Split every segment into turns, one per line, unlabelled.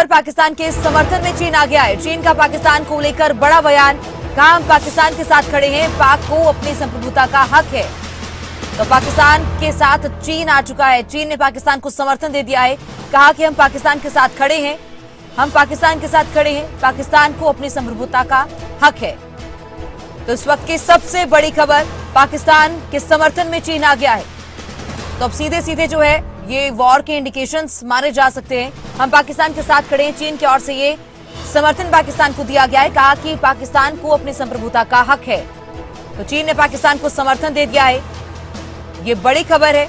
पाकिस्तान के समर्थन में चीन आ गया है। चीन का पाकिस्तान को लेकर बड़ा बयान, कहा हम पाकिस्तान के साथ खड़े हैं, पाक को अपनी संप्रभुता का हक है। तो पाकिस्तान के साथ चीन आ चुका है। चीन ने पाकिस्तान को समर्थन दे दिया है, कहा कि हम पाकिस्तान के साथ खड़े हैं, हम पाकिस्तान के साथ खड़े हैं, पाकिस्तान को अपनी संप्रभुता का हक है। तो इस वक्त की सबसे बड़ी खबर, पाकिस्तान के समर्थन में चीन आ गया है। तो अब सीधे सीधे जो है ये वॉर के इंडिकेशंस माने जा सकते हैं। हम पाकिस्तान के साथ खड़े हैं, चीन की ओर से ये समर्थन पाकिस्तान को दिया गया है, कहा कि पाकिस्तान को अपनी संप्रभुता का हक है। तो चीन ने पाकिस्तान को समर्थन दे दिया है, ये बड़ी खबर है।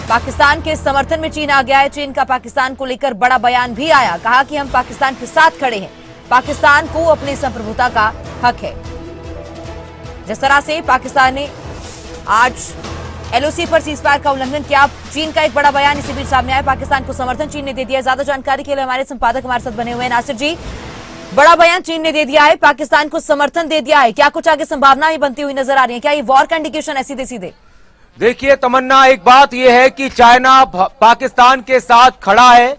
पाकिस्तान के समर्थन में चीन आ गया है। चीन का पाकिस्तान को लेकर बड़ा बयान भी आया, कहा कि हम पाकिस्तान के साथ खड़े हैं, पाकिस्तान को अपनी संप्रभुता का हक है। जिस तरह से पाकिस्तान ने आज एलओसी पर सीजफायर का उल्लंघन किया, चीन का एक बड़ा बयान इसी बीच सामने आया। पाकिस्तान को समर्थन चीन ने दे दिया। ज्यादा जानकारी के लिए हमारे संपादक हमारे साथ बने हुए हैं नासिर जी। बड़ा बयान चीन ने दे दिया है, पाकिस्तान को समर्थन दे दिया है, क्या कुछ आगे संभावना बनती हुई नजर आ रही है? क्या ये वॉर का इंडिकेशन है सीधे सीधे?
देखिए तमन्ना, एक बात यह है कि चाइना पाकिस्तान के साथ खड़ा है,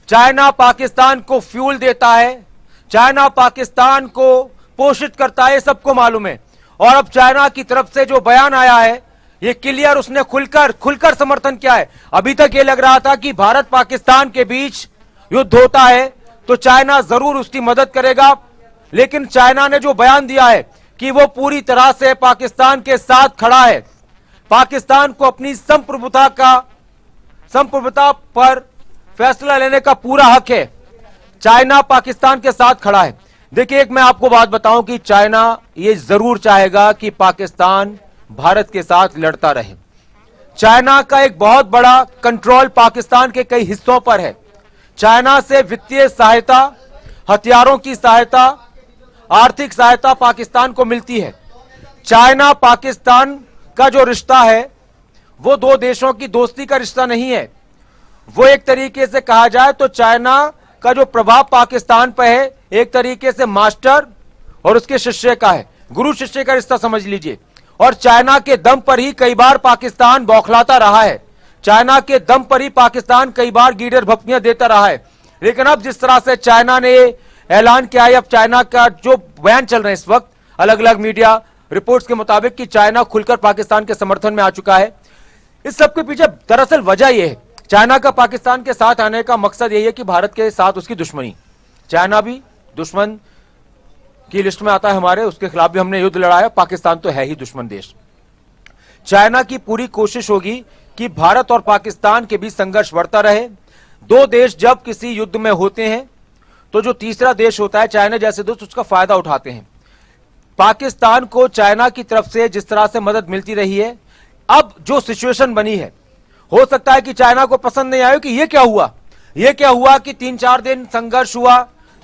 चाइना पाकिस्तान को फ्यूल देता है, चाइना पाकिस्तान को पोषित करता है, सबको मालूम है। और अब चाइना की तरफ से जो बयान आया है ये क्लियर, उसने खुलकर समर्थन किया है। अभी तक ये लग रहा था कि भारत पाकिस्तान के बीच युद्ध होता है तो चाइना जरूर उसकी मदद करेगा, लेकिन चाइना ने जो बयान दिया है कि वो पूरी तरह से पाकिस्तान के साथ खड़ा है, पाकिस्तान को अपनी संप्रभुता पर फैसला लेने का पूरा हक है, चाइना पाकिस्तान के साथ खड़ा है। देखिए, एक मैं आपको बात बताऊं कि चाइना ये जरूर चाहेगा कि पाकिस्तान भारत के साथ लड़ता रहे। चाइना का एक बहुत बड़ा कंट्रोल पाकिस्तान के कई हिस्सों पर है। चाइना से वित्तीय सहायता, हथियारों की सहायता, आर्थिक सहायता पाकिस्तान को मिलती है। चाइना पाकिस्तान का जो रिश्ता है वो दो देशों की दोस्ती का रिश्ता नहीं है, वो एक तरीके से कहा जाए तो चाइना का जो प्रभाव पाकिस्तान पर है एक तरीके से मास्टर और उसके शिष्य का है, गुरु शिष्य का रिश्ता समझ लीजिए। और चाइना के दम पर ही कई बार पाकिस्तान बौखलाता रहा है, चाइना के दम पर ही पाकिस्तान कई बार गीदड़ भपकियां देता रहा है। लेकिन अब जिस तरह से चाइना ने ऐलान किया है, अब चाइना का जो बयान चल रहे हैं इस वक्त अलग अलग मीडिया रिपोर्ट्स के मुताबिक कि चाइना खुलकर पाकिस्तान के समर्थन में आ चुका है। इस सब के पीछे दरअसल वजह यह है, चाइना का पाकिस्तान के साथ आने का मकसद यही है कि भारत के साथ उसकी दुश्मनी, चाइना भी दुश्मन की लिस्ट में आता है हमारे, उसके खिलाफ भी हमने युद्ध लड़ाया, पाकिस्तान तो है ही दुश्मन देश। चाइना की पूरी कोशिश होगी कि भारत और पाकिस्तान के बीच संघर्ष बढ़ता रहे। दो देश जब किसी युद्ध में होते हैं तो जो तीसरा देश होता है, चाइना जैसे दोस्त, उसका फायदा उठाते हैं। पाकिस्तान को चाइना की तरफ से जिस तरह से मदद मिलती रही है, अब जो सिचुएशन बनी है, हो सकता है कि चाइना को पसंद नहीं आए कि ये क्या हुआ कि 3-4 दिन संघर्ष हुआ,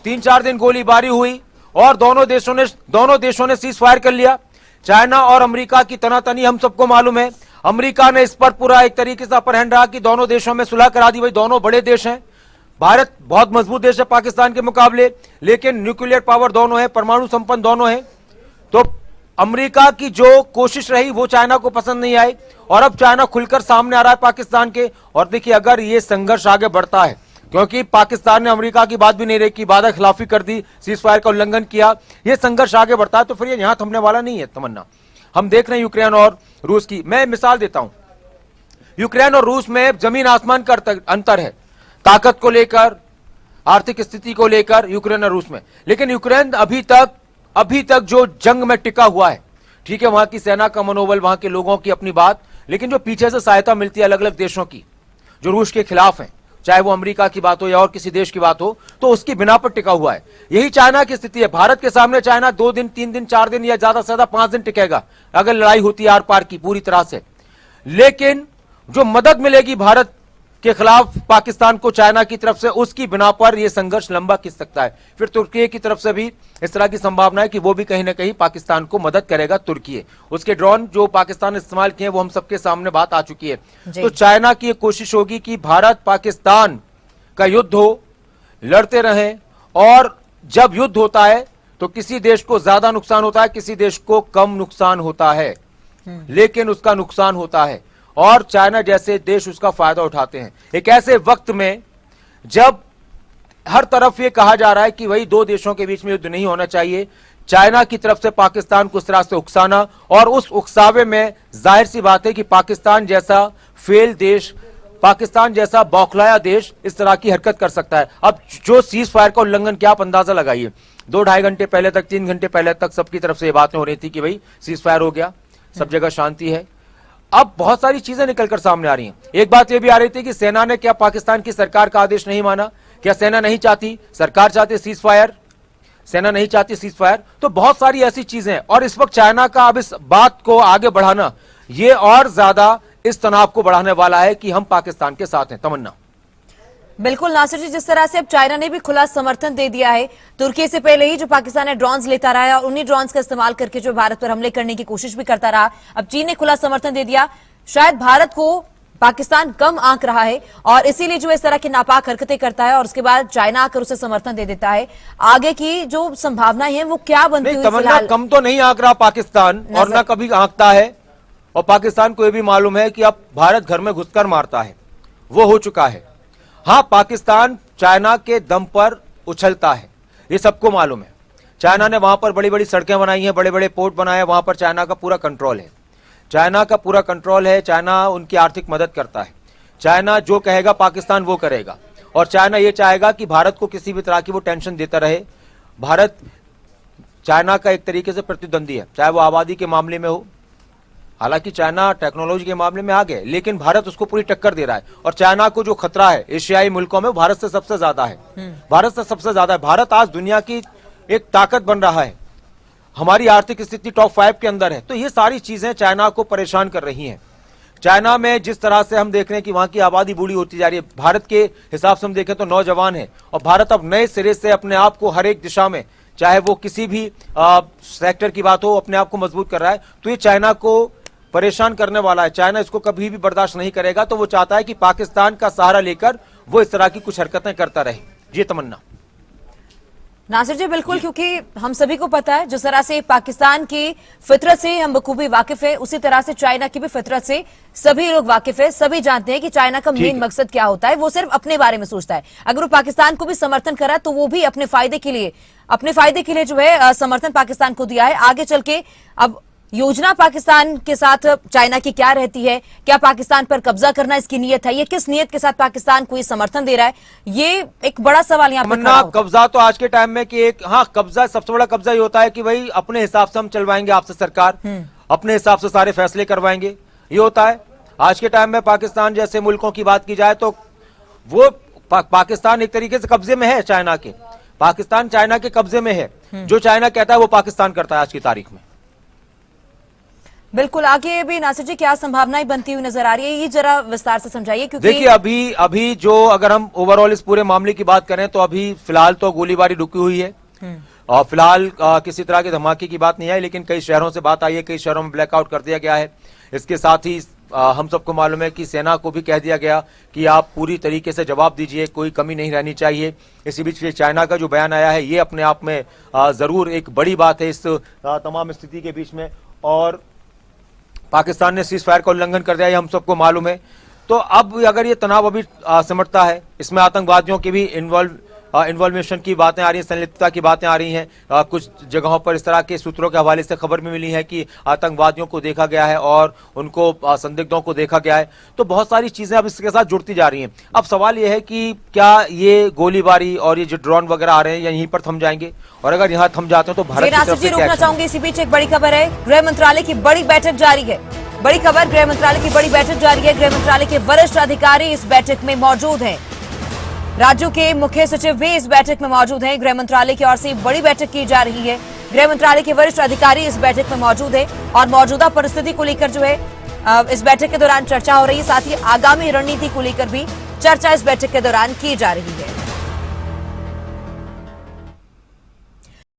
3-4 दिन गोलीबारी हुई और दोनों देशों ने सीज फायर कर लिया। चाइना और अमेरिका की तनातनी हम सबको मालूम है। अमेरिका ने इस पर पूरा एक तरीके से अपर हैंड रहा कि दोनों देशों में सुलह करा दी। भाई दोनों बड़े देश हैं, भारत बहुत मजबूत देश है पाकिस्तान के मुकाबले, लेकिन न्यूक्लियर पावर दोनों है, परमाणु संपन्न दोनों है। तो अमेरिका की जो कोशिश रही वो चाइना को पसंद नहीं आई और अब चाइना खुलकर सामने आ रहा है पाकिस्तान के। और देखिए, अगर ये संघर्ष आगे बढ़ता है, क्योंकि पाकिस्तान ने अमेरिका की बात भी नहीं रखी, वादा खिलाफी कर दी, सीज फायर का उल्लंघन किया, ये संघर्ष आगे बढ़ता है तो फिर ये यहां थमने वाला नहीं है। तमन्ना, हम देख रहे हैं यूक्रेन और रूस की, मैं मिसाल देता हूं, यूक्रेन और रूस में जमीन आसमान का अंतर है, ताकत को लेकर, आर्थिक स्थिति को लेकर, यूक्रेन और रूस में। लेकिन यूक्रेन अभी तक जो जंग में टिका हुआ है, ठीक है, वहां की सेना का मनोबल, वहां के लोगों की अपनी बात, लेकिन जो पीछे से सहायता मिलती है अलग अलग देशों की जो रूस के खिलाफ है, चाहे वो अमेरिका की बात हो या और किसी देश की बात हो, तो उसकी बिना पर टिका हुआ है। यही चाइना की स्थिति है। भारत के सामने चाइना 2 दिन, 3 दिन, 4 दिन या ज्यादा से ज्यादा 5 दिन टिकेगा अगर लड़ाई होती है आर पार की पूरी तरह से। लेकिन जो मदद मिलेगी भारत के खिलाफ पाकिस्तान को चाइना की तरफ से, उसकी बिना पर यह संघर्ष लंबा खिंच सकता है। फिर तुर्की की तरफ से भी इस तरह की संभावना है कि वो भी कहीं ना कहीं पाकिस्तान को मदद करेगा। तुर्की, उसके ड्रोन जो पाकिस्तान ने इस्तेमाल किए वो हम सबके सामने बात आ चुकी है। तो चाइना की कोशिश होगी कि भारत पाकिस्तान का युद्ध हो, लड़ते रहें, और जब युद्ध होता है तो किसी देश को ज्यादा नुकसान होता है, किसी देश को कम नुकसान होता है, लेकिन उसका नुकसान होता है और चाइना जैसे देश उसका फायदा उठाते हैं। एक ऐसे वक्त में जब हर तरफ ये कहा जा रहा है कि वही दो देशों के बीच में युद्ध नहीं होना चाहिए। चाइना की तरफ से पाकिस्तान को इस तरह से उकसाना, और उस उकसावे में जाहिर सी बात है कि पाकिस्तान जैसा फेल देश, पाकिस्तान जैसा बौखलाया देश इस तरह की हरकत कर सकता है। अब जो सीज फायर का उल्लंघन, क्या आप अंदाजा लगाइए, 2-2.5 घंटे पहले तक, 3 घंटे पहले तक सबकी तरफ से ये बातें हो रही थी कि भाई सीज फायर हो गया, सब जगह शांति है। अब बहुत सारी चीजें निकलकर सामने आ रही हैं। एक बात यह भी आ रही थी कि सेना ने क्या पाकिस्तान की सरकार का आदेश नहीं माना, क्या सेना नहीं चाहती, सरकार चाहती सीज फायर, सेना नहीं चाहती सीज फायर। तो बहुत सारी ऐसी चीजें, और इस वक्त चाइना का अब इस बात को आगे बढ़ाना ये और ज्यादा इस तनाव को बढ़ाने वाला है कि हम पाकिस्तान के साथ हैं। तमन्ना।
बिल्कुल नासिर जी, जिस तरह से अब चाइना ने भी खुला समर्थन दे दिया है, तुर्की से पहले ही जो पाकिस्तान है ड्रोन्स लेता रहा है और उन्हीं ड्रोन्स का इस्तेमाल करके जो भारत पर हमले करने की कोशिश भी करता रहा, अब चीन ने खुला समर्थन दे दिया। शायद भारत को पाकिस्तान कम आंक रहा है और इसीलिए जो इस तरह की नापाक हरकतें करता है और उसके बाद चाइना आकर उसे समर्थन दे देता है। आगे की जो संभावनाएं हैं वो क्या बनती हुई?
तमन्ना, कम तो नहीं आंक रहा पाकिस्तान, और ना कभी आंकता है, और पाकिस्तान को यह भी मालूम है कि अब भारत घर में घुसकर मारता है, वो हो चुका है। हाँ, पाकिस्तान चाइना के दम पर उछलता है, ये सबको मालूम है। चाइना ने वहां पर बड़ी बड़ी सड़कें बनाई हैं, बड़े बड़े पोर्ट बनाए हैं, वहां पर चाइना का पूरा कंट्रोल है, चाइना का पूरा कंट्रोल है। चाइना उनकी आर्थिक मदद करता है। चाइना जो कहेगा पाकिस्तान वो करेगा, और चाइना ये चाहेगा कि भारत को किसी भी तरह की वो टेंशन देता रहे। भारत चाइना का एक तरीके से प्रतिद्वंदी है, चाहे वो आबादी के मामले में हो। हालांकि चाइना टेक्नोलॉजी के मामले में आगे, लेकिन भारत उसको पूरी टक्कर दे रहा है। और चाइना को जो खतरा है एशियाई मुल्कों में, भारत से सबसे ज्यादा है, भारत से सबसे ज्यादा है। भारत आज दुनिया की एक ताकत बन रहा है, हमारी आर्थिक स्थिति टॉप 5 के अंदर है। तो ये सारी चीजें चाइना को परेशान कर रही हैं। चाइना में जिस तरह से हम देख रहे हैं कि वहां की आबादी बूढ़ी होती जा रही है, भारत के हिसाब से हम देखें तो नौजवान है, और भारत अब नए सिरे से अपने आप को हर एक दिशा में, चाहे वो किसी भी सेक्टर की बात हो, अपने आप को मजबूत कर रहा है। तो ये चाइना को परेशान करने वाला है। चाइना इसको कभी भी बर्दाश्त नहीं करेगा। तो वो चाहता है कि पाकिस्तान का सहारा लेकर वो इस तरह की कुछ हरकतें करता रहे। ये तमन्ना।
नासिर जी, बिल्कुल, क्योंकि हम सभी को पता है जिस तरह से पाकिस्तान की फितरत से हम बखूबी वाकिफ है, उसी तरह से चाइना की भी फितरत से सभी लोग वाकिफ है। सभी जानते हैं कि चाइना का मेन मकसद क्या होता है, वो सिर्फ अपने बारे में सोचता है। अगर वो पाकिस्तान को भी समर्थन करा तो वो भी अपने फायदे के लिए जो है समर्थन पाकिस्तान को दिया है। आगे चल के अब योजना पाकिस्तान के साथ चाइना की क्या रहती है, क्या पाकिस्तान पर कब्जा करना इसकी नीयत है, ये किस नीयत के साथ पाकिस्तान को ये समर्थन दे रहा है, ये एक बड़ा सवाल यहाँ पर।
कब्जा तो आज के टाइम में कि एक, हाँ, कब्जा, सबसे बड़ा कब्जा ये होता है कि भाई अपने हिसाब से हम चलवाएंगे आपसे सरकार, अपने हिसाब से सारे फैसले करवाएंगे, ये होता है आज के टाइम में। पाकिस्तान जैसे मुल्कों की बात की जाए तो वो पाकिस्तान एक तरीके से कब्जे में है चाइना के, पाकिस्तान चाइना के कब्जे में है। जो चाइना कहता है वो पाकिस्तान करता है आज की तारीख में।
बिल्कुल, आगे भी नासिर जी क्या संभावनाएं बनती हुई नजर आ रही है, ये जरा विस्तार से समझाइए। क्योंकि
देखिए अभी जो अगर हम ओवरऑल इस पूरे मामले की बात करें तो अभी फिलहाल तो गोलीबारी रुकी हुई है, और फिलहाल किसी तरह के धमाके की बात नहीं आई, लेकिन कई शहरों से बात आई है, कई शहरों में ब्लैकआउट कर दिया गया है। इसके साथ ही हम सबको मालूम है कि सेना को भी कह दिया गया कि आप पूरी तरीके से जवाब दीजिए, कोई कमी नहीं रहनी चाहिए। इसी बीच चाइना का जो बयान आया है ये अपने आप में जरूर एक बड़ी बात है इस तमाम स्थिति के बीच में। और पाकिस्तान ने सीज फायर का उल्लंघन कर दिया, ये हम सबको मालूम है। तो अब अगर ये तनाव अभी सिमटता है, इसमें आतंकवादियों की भी इन्वॉल्वेशन की बातें आ रही हैं, संलिप्तता की बातें आ रही हैं। कुछ जगहों पर इस तरह के सूत्रों के हवाले से खबर भी मिली है कि आतंकवादियों को देखा गया है और उनको संदिग्धों को देखा गया है। तो बहुत सारी चीजें अब इसके साथ जुड़ती जा रही हैं। अब सवाल यह है कि क्या ये गोलीबारी और ये जो ड्रोन वगैरह आ रहे हैं यहीं पर थम जाएंगे, और अगर यहाँ थम जाते हैं तो भारत की तरफ से क्या
रोकना चाहूंगी। इसी बीच एक बड़ी खबर है, गृह मंत्रालय की बड़ी बैठक जारी है। बड़ी खबर, गृह मंत्रालय की बड़ी बैठक जारी है। गृह मंत्रालय के वरिष्ठ अधिकारी इस बैठक में मौजूद हैं, राज्यों के मुख्य सचिव भी इस बैठक में मौजूद हैं। गृह मंत्रालय की ओर से बड़ी बैठक की जा रही है। गृह मंत्रालय के वरिष्ठ अधिकारी इस बैठक में मौजूद है और मौजूदा परिस्थिति को लेकर जो है इस बैठक के दौरान चर्चा हो रही है। साथ ही आगामी रणनीति को लेकर भी चर्चा इस बैठक के दौरान की जा रही है।